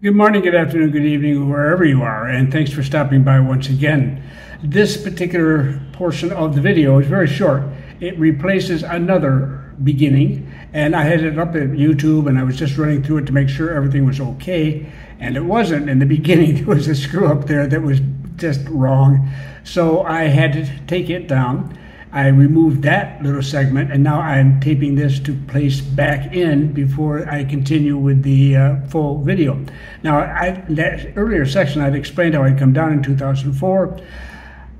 Good morning, good afternoon, good evening, wherever you are, and thanks for stopping by once again. This particular portion of the video is very short. It replaces another beginning, and I had it up at YouTube, and I was just running through it to make sure everything was okay, and it wasn't. In the beginning, there was a screw up there that was just wrong, so I had to take it down. I removed that little segment, and now I'm taping this to place back in before I continue with the full video. Now, that earlier section, I'd explained how I'd come down in 2004.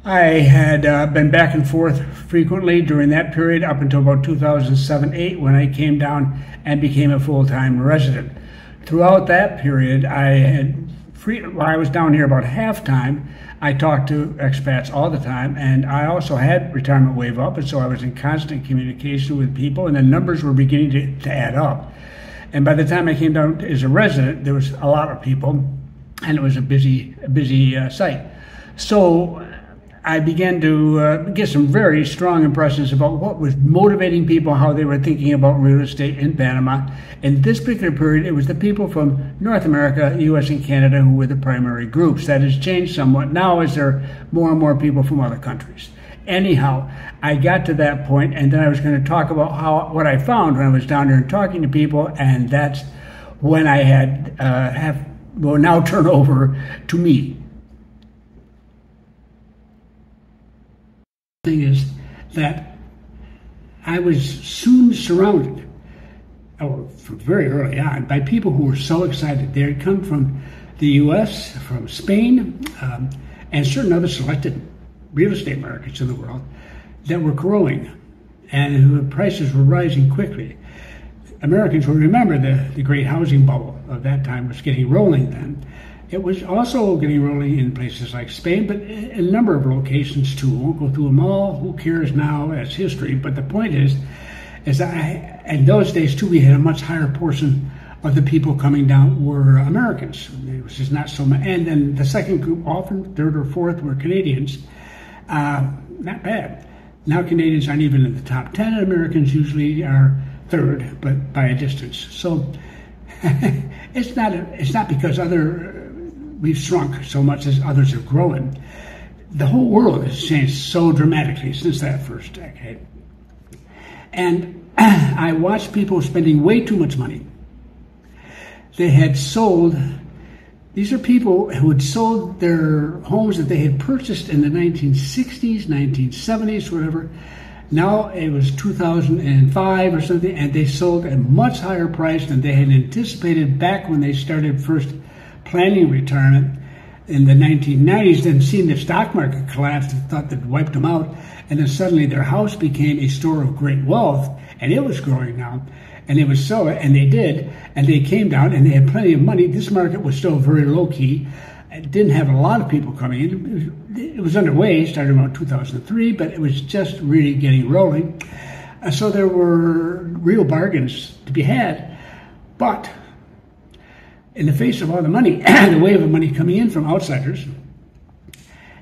I had been back and forth frequently during that period up until about 2007-8 when I came down and became a full-time resident. Throughout that period, while I was down here about half-time, I talked to expats all the time, and I also had retirement wave up, and so I was in constant communication with people, and the numbers were beginning to add up. And by the time I came down as a resident, there was a lot of people, and it was a busy site. So I began to get some very strong impressions about what was motivating people, how they were thinking about real estate in Panama. In this particular period, it was the people from North America, US, and Canada who were the primary groups. That has changed somewhat now as there are more and more people from other countries. Anyhow, I got to that point, and then I was going to talk about what I found when I was down there and talking to people, and that's when I had now turn over to me. Thing is that I was soon surrounded, from very early on, by people who were so excited. They had come from the U.S., from Spain, and certain other selected real estate markets in the world that were growing, and whose prices were rising quickly. Americans will remember the great housing bubble of that time was getting rolling then. It was also getting rolling in places like Spain, but a number of locations too. I won't go through them all. Who cares now? That's history. But the point is that in those days too, we had a much higher portion of the people coming down were Americans. It was just not so much. And then the second group, often third or fourth, were Canadians. Not bad. Now Canadians aren't even in the top 10. And Americans usually are third, but by a distance. So it's not because we've shrunk so much as others are growing. The whole world has changed so dramatically since that first decade. And I watched people spending way too much money. They had sold, these are people who had sold their homes that they had purchased in the 1960s, 1970s, whatever. Now it was 2005 or something, and they sold at a much higher price than they had anticipated back when they started first planning retirement in the 1990s, then seeing the stock market collapse and thought that wiped them out, and then suddenly their house became a store of great wealth, and it was growing now, and it was so, and they did, and they came down, and they had plenty of money. This market was still very low-key. It didn't have a lot of people coming in. It was underway, started around 2003, but it was just really getting rolling. So there were real bargains to be had, but in the face of all the money, the wave of money coming in from outsiders,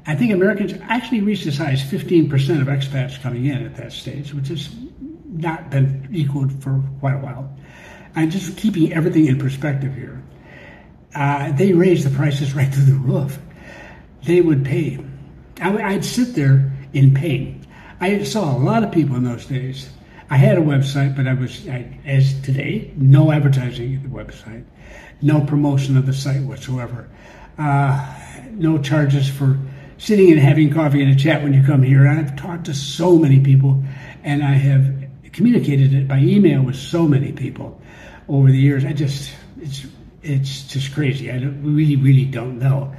I think Americans actually reached as high as 15% of expats coming in at that stage, which has not been equaled for quite a while. I'm just keeping everything in perspective here. They raised the prices right through the roof. They would pay. I'd sit there in pain. I saw a lot of people in those days. I had a website, but as today, no advertising at the website, no promotion of the site whatsoever, no charges for sitting and having coffee and a chat when you come here. I've talked to so many people, and I have communicated it by email with so many people over the years. It's just crazy. I really don't know.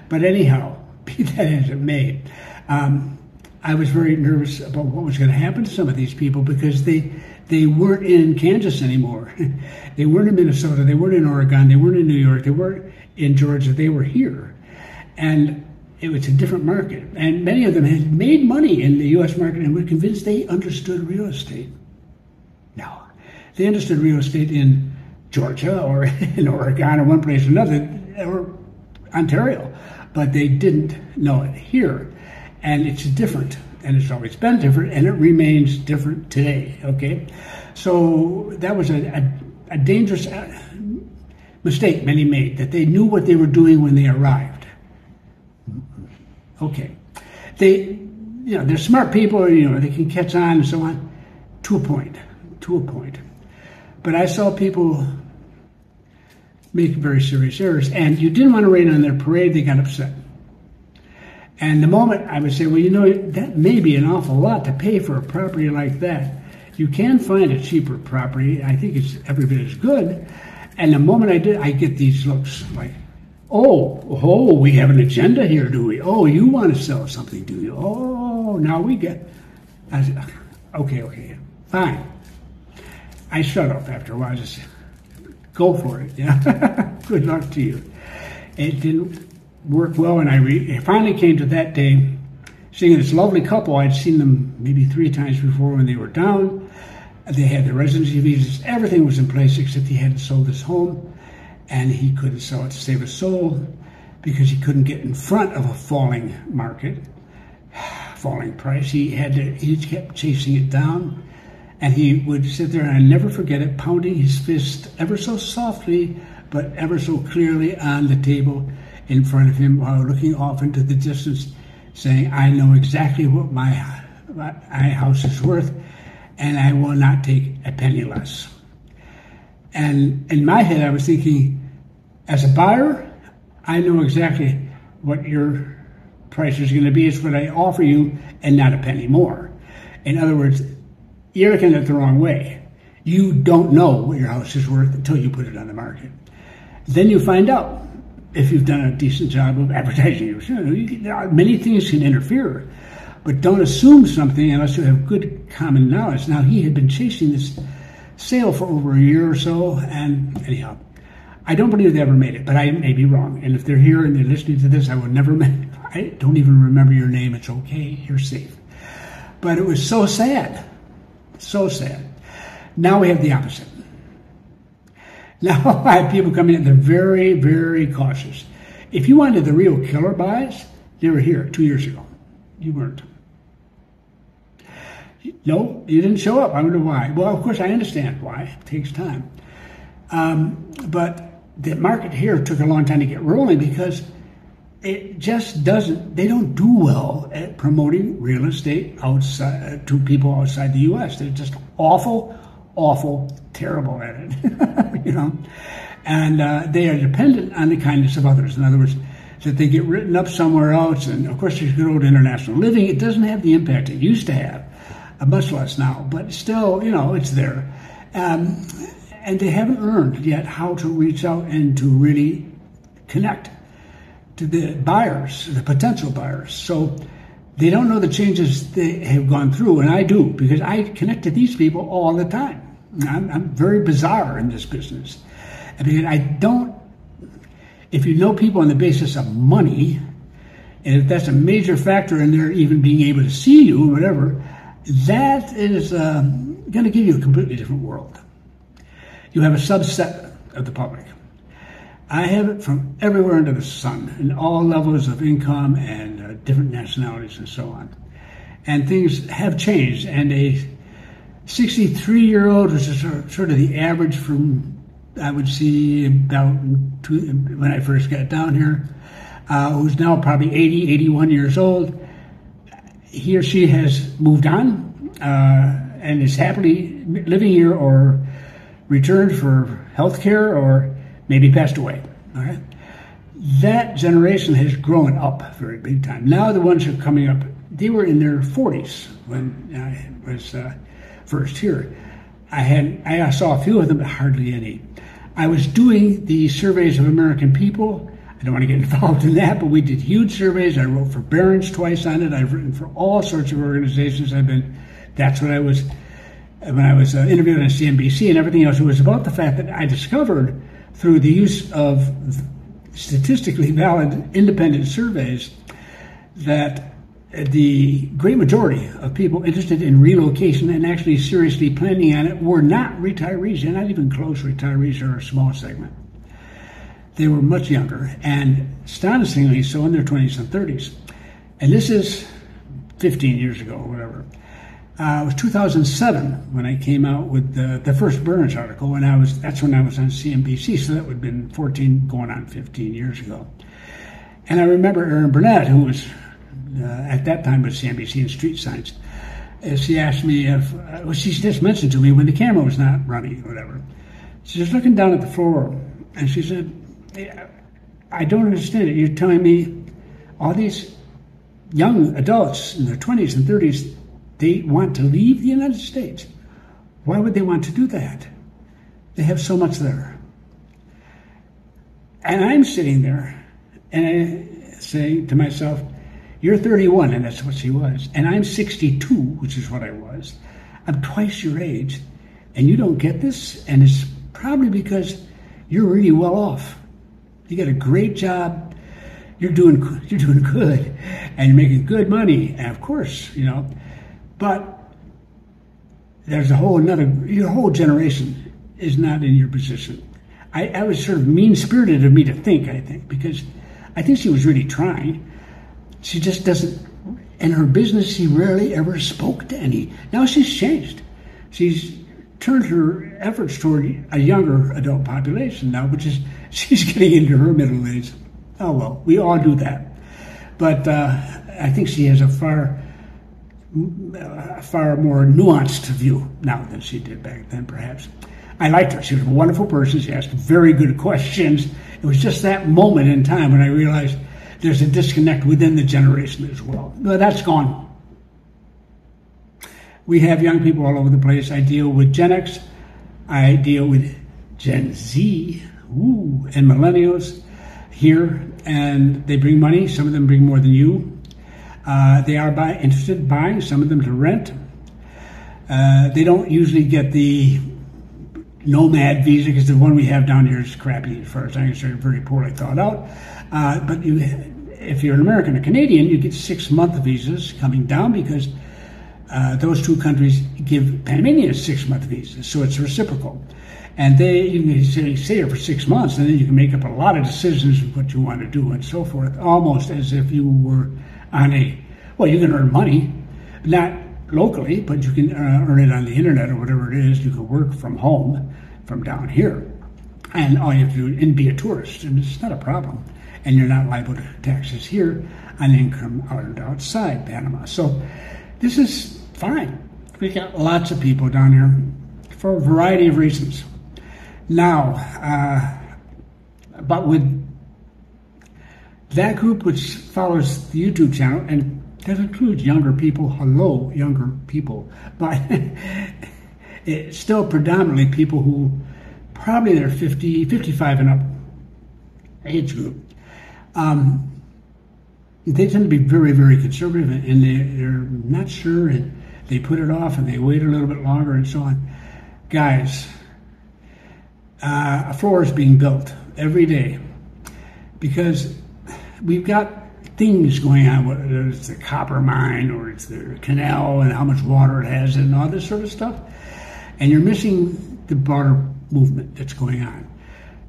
But anyhow, be that as it may, I was very nervous about what was going to happen to some of these people because they weren't in Kansas anymore. They weren't in Minnesota. They weren't in Oregon. They weren't in New York. They weren't in Georgia. They were here. And it was a different market. And many of them had made money in the U.S. market and were convinced they understood real estate. No. They understood real estate in Georgia or in Oregon or one place or another, or Ontario, but they didn't know it here. And it's different, and it's always been different, and it remains different today, okay? So that was a dangerous mistake many made, that they knew what they were doing when they arrived. Okay. They're smart people, they can catch on and so on, to a point. But I saw people make very serious errors, and you didn't want to rain on their parade, they got upset. And the moment I would say, well, that may be an awful lot to pay for a property like that. You can find a cheaper property. I think it's every bit as good. And the moment I did, I get these looks like, oh, we have an agenda here, do we? Oh, you want to sell something, do you? Oh, now we get... I said, okay, fine. I shut up after a while. I just go for it. Yeah, good luck to you. It didn't work well, and I finally came to that day, seeing this lovely couple. I'd seen them maybe 3 times before when they were down. They had their residency visas. Everything was in place except he hadn't sold his home, and he couldn't sell it to save his soul because he couldn't get in front of a falling market, falling price. He kept chasing it down, and he would sit there, and I'll never forget it, pounding his fist ever so softly but ever so clearly on the table in front of him while looking off into the distance, saying, I know exactly what my house is worth, and I will not take a penny less. And in my head, I was thinking, as a buyer, I know exactly what your price is going to be. It's what I offer you and not a penny more. In other words, you're looking at it the wrong way. You don't know what your house is worth until you put it on the market. Then you find out if you've done a decent job of advertising. Many things can interfere, but don't assume something unless you have good common knowledge. Now, he had been chasing this sale for over a year or so, and anyhow, I don't believe they ever made it, but I may be wrong. And if they're here and they're listening to this, I don't even remember your name. It's okay. You're safe. But it was so sad. So sad. Now we have the opposite. Now I have people coming in, they're very, very cautious. If you wanted the real killer buys, they were here 2 years ago. You weren't. No, you didn't show up. I wonder why. Well, of course, I understand why. It takes time. But the market here took a long time to get rolling because it just doesn't, they don't do well at promoting real estate outside to people outside the U.S. They're just awful, terrible at it, and they are dependent on the kindness of others. In other words, that they get written up somewhere else, and of course there's good old international living. It doesn't have the impact it used to have, much less now, but still, it's there. And they haven't learned yet how to reach out and to really connect to the buyers, the potential buyers. So they don't know the changes they have gone through, and I do, because I connect to these people all the time. I'm very bizarre in this business. Because I don't, if you know people on the basis of money, and if that's a major factor in their even being able to see you or whatever, that is going to give you a completely different world. You have a subset of the public. I have it from everywhere under the sun, in all levels of income and different nationalities and so on. And things have changed, and a 63-year-old, which is sort of the average from, I would see, about when I first got down here, who's now probably 80, 81 years old. He or she has moved on and is happily living here or returned for health care or maybe passed away. All right? That generation has grown up very big time. Now the ones who are coming up, they were in their 40s when I was first here. I saw a few of them, but hardly any. I was doing the surveys of American people. I don't want to get involved in that, but we did huge surveys. I wrote for Barron's twice on it. I've written for all sorts of organizations. That's what I was, when I was interviewed on CNBC and everything else. It was about the fact that I discovered through the use of statistically valid independent surveys that the great majority of people interested in relocation and actually seriously planning on it were not retirees. They're not even close retirees, or a small segment. They were much younger, and astonishingly so, in their 20s and 30s. And this is 15 years ago or whatever. It was 2007 when I came out with the first Burns article, and that's when I was on CNBC, so that would have been 14, going on 15 years ago. And I remember Erin Burnett, who was at that time with CNBC in Street Science, she asked me she just mentioned to me when the camera was not running or whatever. She was looking down at the floor, and she said, I don't understand it. You're telling me all these young adults in their 20s and 30s, they want to leave the United States. Why would they want to do that? They have so much there. And I'm sitting there and I say to myself, you're 31, and that's what she was. And I'm 62, which is what I was. I'm twice your age, and you don't get this? And it's probably because you're really well off. You got a great job. You're doing good, and you're making good money. And of course, but there's your whole generation is not in your position. I was sort of mean-spirited of me to think, I think, because I think she was really trying. She just doesn't, in her business, she rarely ever spoke to any. Now she's changed. She's turned her efforts toward a younger adult population now, she's getting into her middle age. Oh, well, we all do that. But I think she has a far more nuanced view now than she did back then, perhaps. I liked her. She was a wonderful person. She asked very good questions. It was just that moment in time when I realized there's a disconnect within the generation as well. But that's gone. We have young people all over the place. I deal with Gen X. I deal with Gen Z, and millennials here, and they bring money. Some of them bring more than you. They are interested in buying, some of them to rent. They don't usually get the nomad visa, because the one we have down here is crappy as far as I'm concerned, very poorly thought out. But if you're an American or Canadian, you get 6-month visas coming down, because those two countries give Panamanians 6-month visas, so it's reciprocal. And you can stay here for 6 months, and then you can make up a lot of decisions of what you want to do and so forth, almost as if you were on you can earn money, not locally, but you can earn it on the internet or whatever it is. You can work from home, from down here, and all you have to do is be a tourist, and it's not a problem. And you're not liable to taxes here on income outside Panama. So this is fine. We got lots of people down here for a variety of reasons. Now, but with that group, which follows the YouTube channel, and that includes younger people, younger people, but it's still predominantly people who probably they're 50, 55 and up age group. They tend to be very, very conservative, and they're not sure, and they put it off, and they wait a little bit longer, and so on. Guys, a floor is being built every day because we've got things going on, whether it's the copper mine or it's the canal and how much water it has and all this sort of stuff. And you're missing the broader movement that's going on.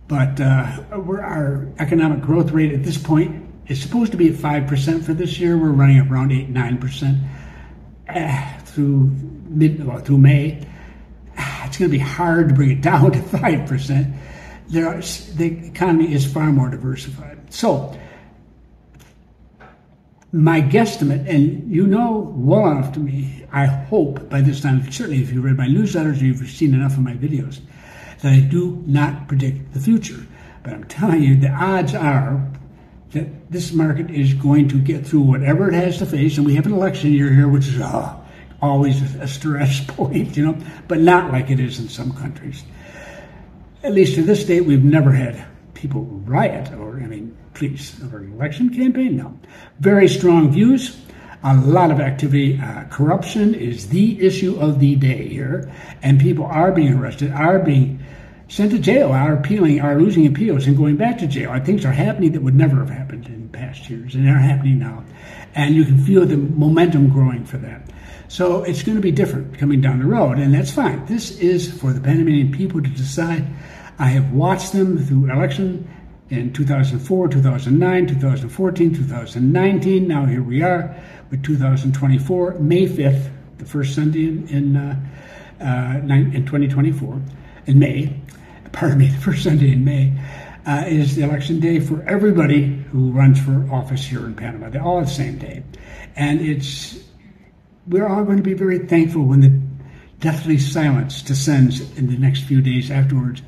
But our economic growth rate at this point is supposed to be at 5% for this year. We're running up around 8-9% through May. It's going to be hard to bring it down to 5%. The economy is far more diversified. So my guesstimate, and you know well enough to me, I hope by this time, certainly if you read my newsletters or you've seen enough of my videos, that I do not predict the future. But I'm telling you, the odds are that this market is going to get through whatever it has to face, and we have an election year here, which is always a stress point, but not like it is in some countries. At least to this date, we've never had people riot please, over an election campaign? No. Very strong views, a lot of activity. Corruption is the issue of the day here, and people are being arrested, are being sent to jail, are losing appeals and going back to jail. Things are happening that would never have happened in past years, and they're happening now. And you can feel the momentum growing for that. So it's going to be different coming down the road, and that's fine. This is for the Panamanian people to decide. I have watched them through election in 2004, 2009, 2014, 2019. Now here we are with 2024, May 5th, the first Sunday in 2024, in May. Pardon me, the first Sunday in May is the election day for everybody who runs for office here in Panama. They're all the same day. And we're all going to be very thankful when the deathly silence descends in the next few days afterwards,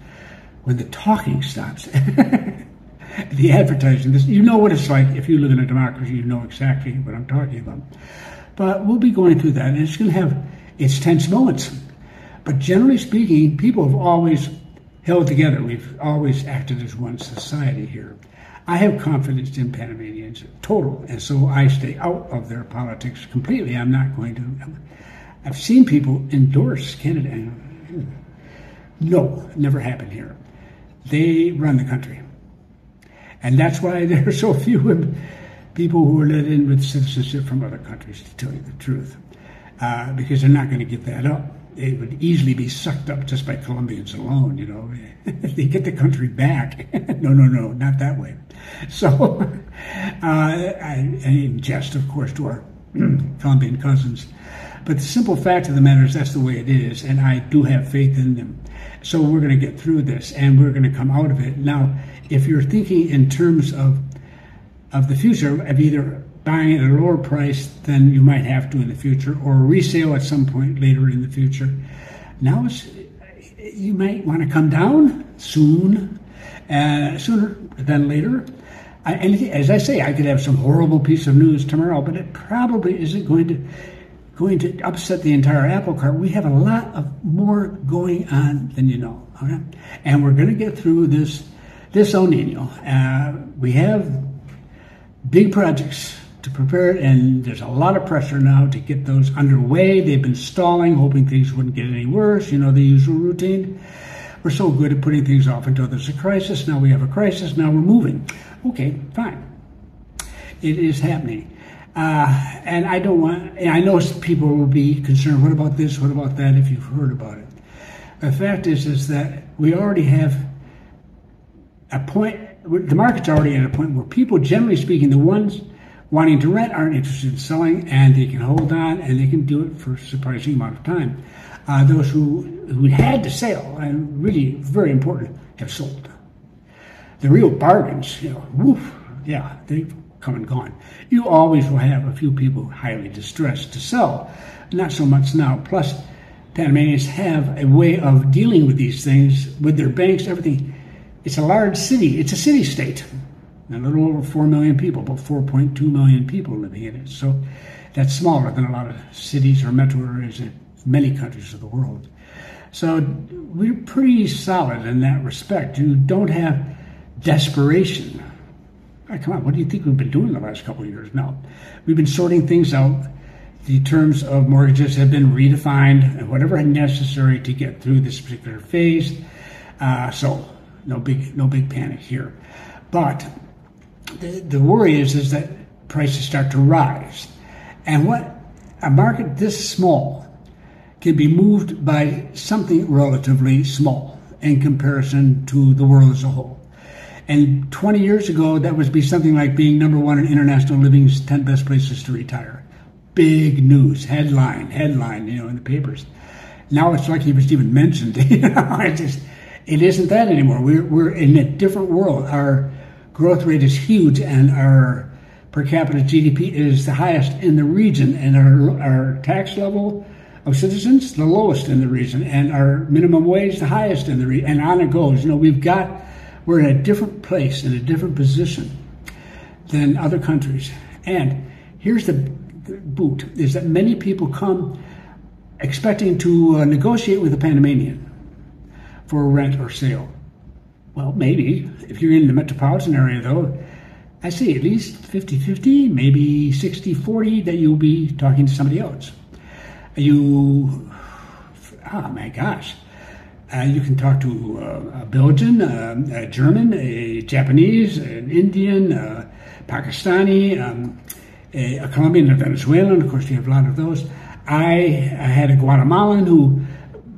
when the talking stops. The advertising, you know what it's like. If you live in a democracy, you know exactly what I'm talking about. But we'll be going through that, and it's going to have its tense moments. But generally speaking, people have always held together. We've always acted as one society here. I have confidence in Panamanians, total, and so I stay out of their politics completely. I'm not going to. I've seen people endorse Canada. No, never happened here. They run the country. And that's why there are so few people who are let in with citizenship from other countries, to tell you the truth, because they're not going to give that up. It would easily be sucked up just by Colombians alone, you know. They get the country back. No, not that way. So, I in jest, of course, to our Colombian cousins. But the simple fact of the matter is that's the way it is, and I do have faith in them. So we're going to get through this, and we're going to come out of it. Now, if you're thinking in terms of the future, of either buying at a lower price than you might have to in the future, or resale at some point later in the future, now you might want to come down sooner than later. As I say, I could have some horrible piece of news tomorrow, but it probably isn't going to upset the entire apple cart. We have a lot of more going on than you know, okay? And we're going to get through this El Nino. We have big projects to prepare it, and there's a lot of pressure now to get those underway. They've been stalling, hoping things wouldn't get any worse, you know, the usual routine. We're so good at putting things off until there's a crisis. Now we have a crisis, now we're moving. Okay, fine. It is happening. And I know people will be concerned, what about this, what about that, if you've heard about it. The fact is that we already have a point, the market's already at a point where people, generally speaking, the ones wanting to rent aren't interested in selling, and they can hold on, and they can do it for a surprising amount of time. Those who had to sell, and really very important, have sold. The real bargains, you know, woof, yeah, they've come and gone. You always will have a few people highly distressed to sell. Not so much now. Plus, Panamanians have a way of dealing with these things, with their banks, everything. It's a large city. It's a city-state. A little over 4 million people, about 4.2 million people living in it. So that's smaller than a lot of cities or metro areas in many countries of the world. So we're pretty solid in that respect. You don't have desperation. Come on, what do you think we've been doing the last couple of years now? We've been sorting things out. The terms of mortgages have been redefined, and whatever necessary to get through this particular phase. So no big panic here. But the worry is that prices start to rise. And what a market this small can be moved by something relatively small in comparison to the world as a whole. And 20 years ago, that would be something like being number one in International Living's 10 best places to retire. Big news, headline, you know, in the papers. Now it's like he was even mentioned. You know, it isn't that anymore. We're in a different world. Our growth rate is huge, and our per capita GDP is the highest in the region, and our tax level of citizens, the lowest in the region, and our minimum wage, the highest in the region, and on it goes. You know, we're in a different place, in a different position than other countries. And here's the boot, is that many people come expecting to negotiate with a Panamanian for a rent or sale. Well, maybe. If you're in the metropolitan area, though, I say at least 50-50, maybe 60-40, that you'll be talking to somebody else. Oh my gosh. You can talk to a Belgian, a German, a Japanese, an Indian, Pakistani, a Colombian, a Venezuelan. Of course, you have a lot of those. I had a Guatemalan who,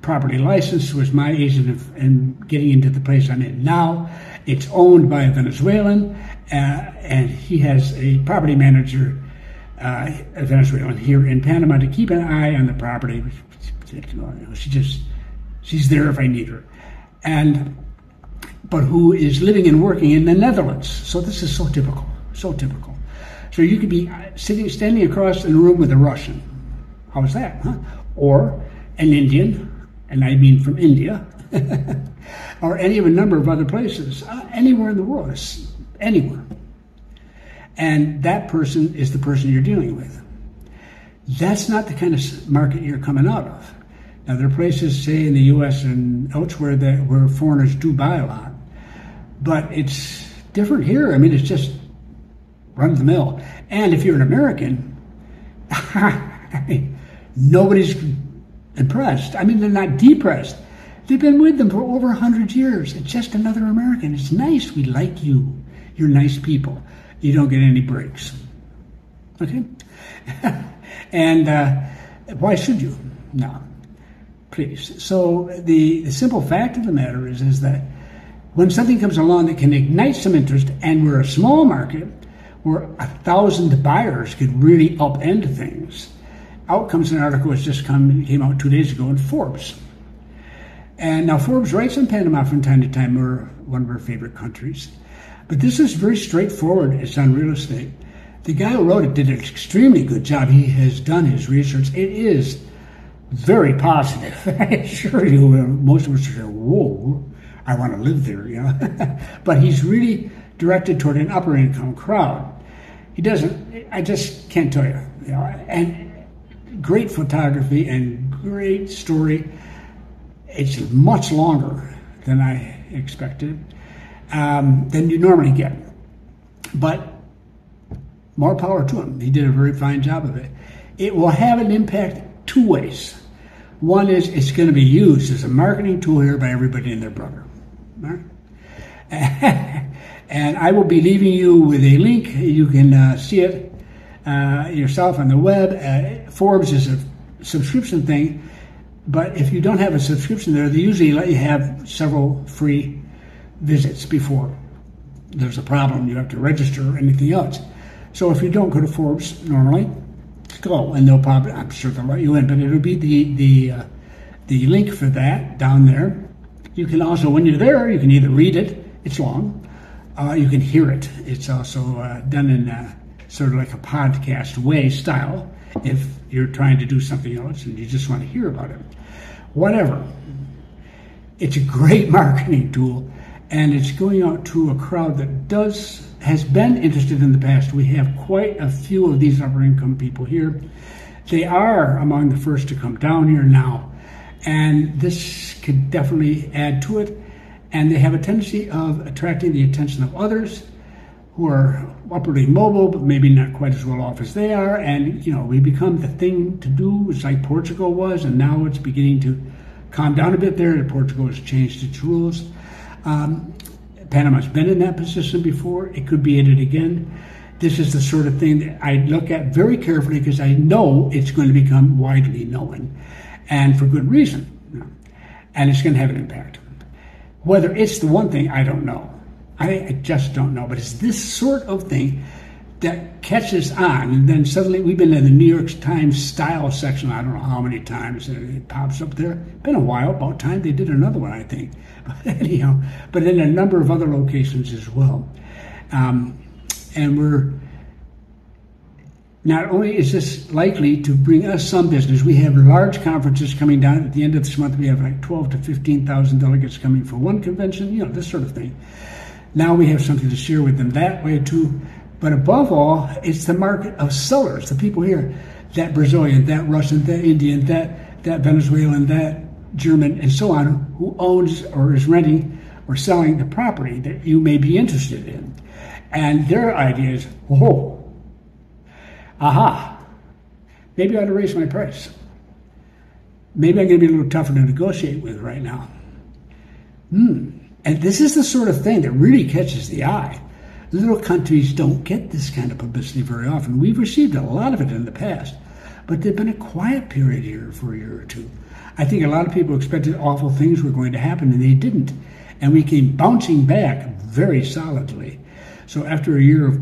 properly licensed, was my agent in getting into the place I'm in now. It's owned by a Venezuelan, and he has a property manager Venezuelan here in Panama to keep an eye on the property. She's there if I need her. But who is living and working in the Netherlands. So this is so typical, so typical. So you could be standing across in a room with a Russian. How is that, huh? Or an Indian, and I mean from India, or any of a number of other places, anywhere in the world, anywhere. And that person is the person you're dealing with. That's not the kind of market you're coming out of. Now, there are places, say in the U.S. and elsewhere, where foreigners do buy a lot. But it's different here. I mean, it's just run of the mill. And if you're an American, nobody's impressed. I mean, they're not depressed. They've been with them for over 100 years. It's just another American. It's nice. We like you. You're nice people. You don't get any breaks. Okay? And why should you? No. Please. So the simple fact of the matter is that when something comes along that can ignite some interest, and we're a small market where 1,000 buyers could really upend things, out comes an article that's just came out 2 days ago in Forbes. And now Forbes writes on Panama from time to time. We're one of our favorite countries. But this is very straightforward. It's on real estate. The guy who wrote it did an extremely good job. He has done his research. It is very positive. I assure you, most of us are saying, whoa, I want to live there, you know. But he's really directed toward an upper income crowd. He doesn't, I just can't tell you, you know, and great photography and great story. It's much longer than I expected, than you normally get. But more power to him. He did a very fine job of it. It will have an impact two ways. One is it's going to be used as a marketing tool here by everybody and their brother. All right? And I will be leaving you with a link. You can see it yourself on the web. Forbes is a subscription thing, but if you don't have a subscription there, they usually let you have several free visits before there's a problem. You have to register or anything else. So if you don't go to Forbes normally, go, and they'll probably, I'm sure they'll let you in, but it'll be the link for that down there. You can also, when you're there, you can either read it, it's long, you can hear it. It's also done in sort of like a podcast way style, if you're trying to do something else and you just want to hear about it. Whatever. It's a great marketing tool, and it's going out to a crowd that has been interested in the past. We have quite a few of these upper income people here. They are among the first to come down here now, and this could definitely add to it. And they have a tendency of attracting the attention of others who are upwardly mobile, but maybe not quite as well off as they are. And, you know, we become the thing to do. It's like Portugal was, and now it's beginning to calm down a bit there. Portugal has changed its rules. Panama's been in that position before. It could be in it again. This is the sort of thing that I look at very carefully because I know it's going to become widely known, and for good reason. And it's going to have an impact. Whether it's the one thing, I don't know. I just don't know. But it's this sort of thing that catches on, and then suddenly we've been in the New York Times style section, I don't know how many times it pops up there. Been a while, about time they did another one, I think. But anyhow, but in a number of other locations as well. And we're, not only is this likely to bring us some business, we have large conferences coming down at the end of this month. We have like 12 to 15,000 delegates coming for one convention, you know, this sort of thing. Now we have something to share with them that way too. But above all, it's the market of sellers, the people here, that Brazilian, that Russian, that Indian, that Venezuelan, that German, and so on, who owns or is renting or selling the property that you may be interested in. And their idea is, whoa, aha, maybe I ought to raise my price. Maybe I'm going to be a little tougher to negotiate with right now. And this is the sort of thing that really catches the eye. Little countries don't get this kind of publicity very often. We've received a lot of it in the past, but there's been a quiet period here for a year or two. I think a lot of people expected awful things were going to happen, and they didn't. And we came bouncing back very solidly. So after a year of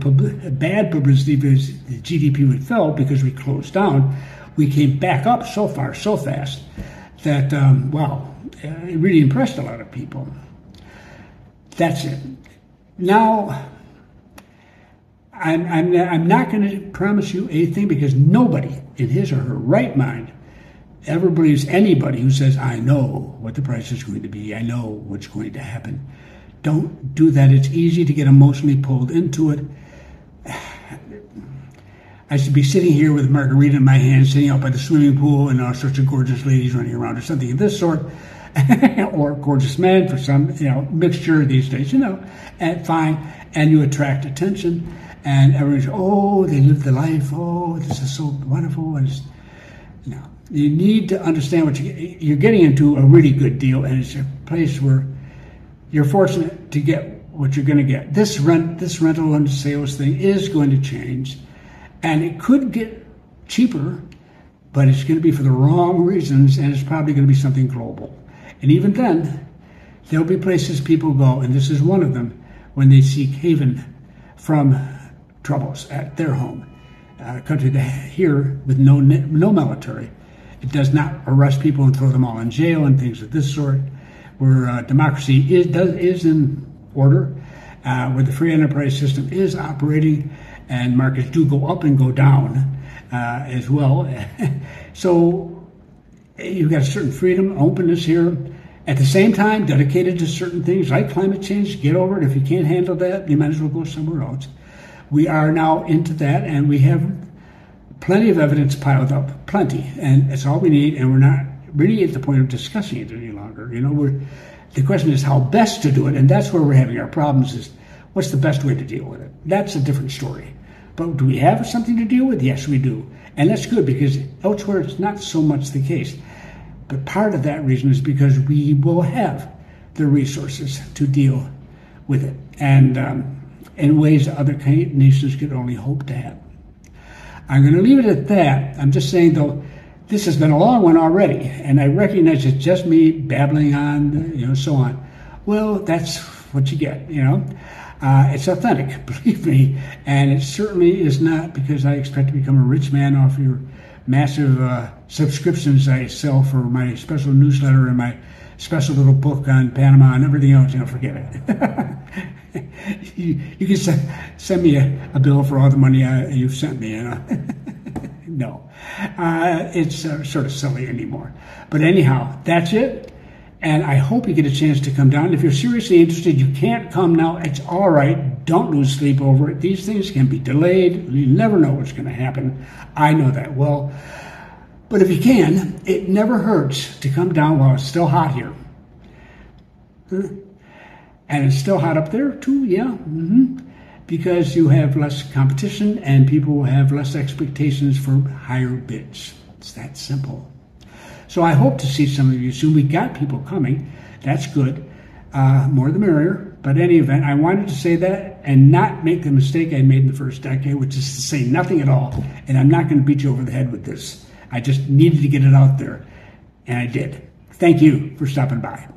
bad publicity because the GDP fell because we closed down, we came back up so far, so fast that, wow, it really impressed a lot of people. That's it. Now, I'm not going to promise you anything because nobody in his or her right mind ever believes anybody who says, I know what the price is going to be, I know what's going to happen. Don't do that. It's easy to get emotionally pulled into it. I should be sitting here with a margarita in my hand, sitting out by the swimming pool, and all sorts of gorgeous ladies running around, or something of this sort, or gorgeous men for some, mixture these days, and fine, and you attract attention, and everyone's, oh, they live the life, oh, this is so wonderful, and you need to understand what you're getting into a really good deal, and it's a place where you're fortunate to get what you're going to get. This rental and sales thing is going to change, and it could get cheaper, but it's going to be for the wrong reasons, and it's probably going to be something global. And even then, there'll be places people go, and this is one of them, when they seek haven from troubles at their home. A country here with no military. It does not arrest people and throw them all in jail and things of this sort, where democracy is in order, where the free enterprise system is operating, and markets do go up and go down as well. So you've got a certain freedom, openness here. At the same time, dedicated to certain things like climate change. Get over it. If you can't handle that, you might as well go somewhere else. We are now into that, and we have plenty of evidence piled up, plenty, and it's all we need, and we're not really at the point of discussing it any longer. The question is how best to do it, and that's where we're having our problems, is what's the best way to deal with it? That's a different story. But do we have something to deal with? Yes, we do. And that's good, because elsewhere it's not so much the case. But part of that reason is because we will have the resources to deal with it, and in ways that other nations could only hope to have. I'm going to leave it at that. I'm just saying, though, this has been a long one already, and I recognize it's just me babbling on, so on. Well, that's what you get, It's authentic, believe me, and it certainly is not because I expect to become a rich man off your massive subscriptions I sell for my special newsletter and my special little book on Panama and everything else. Forget it. you can send me a bill for all the money you've sent me. No, it's sort of silly anymore. But anyhow, that's it. And I hope you get a chance to come down. If you're seriously interested, you can't come now. It's all right. Don't lose sleep over it. These things can be delayed. You never know what's going to happen. I know that well. But if you can, it never hurts to come down while it's still hot here. And it's still hot up there too, yeah. Because you have less competition and people will have less expectations for higher bids. It's that simple. So I hope to see some of you soon. We got people coming. That's good. More the merrier. But in any event, I wanted to say that and not make the mistake I made in the first decade, which is to say nothing at all. And I'm not going to beat you over the head with this. I just needed to get it out there. And I did. Thank you for stopping by.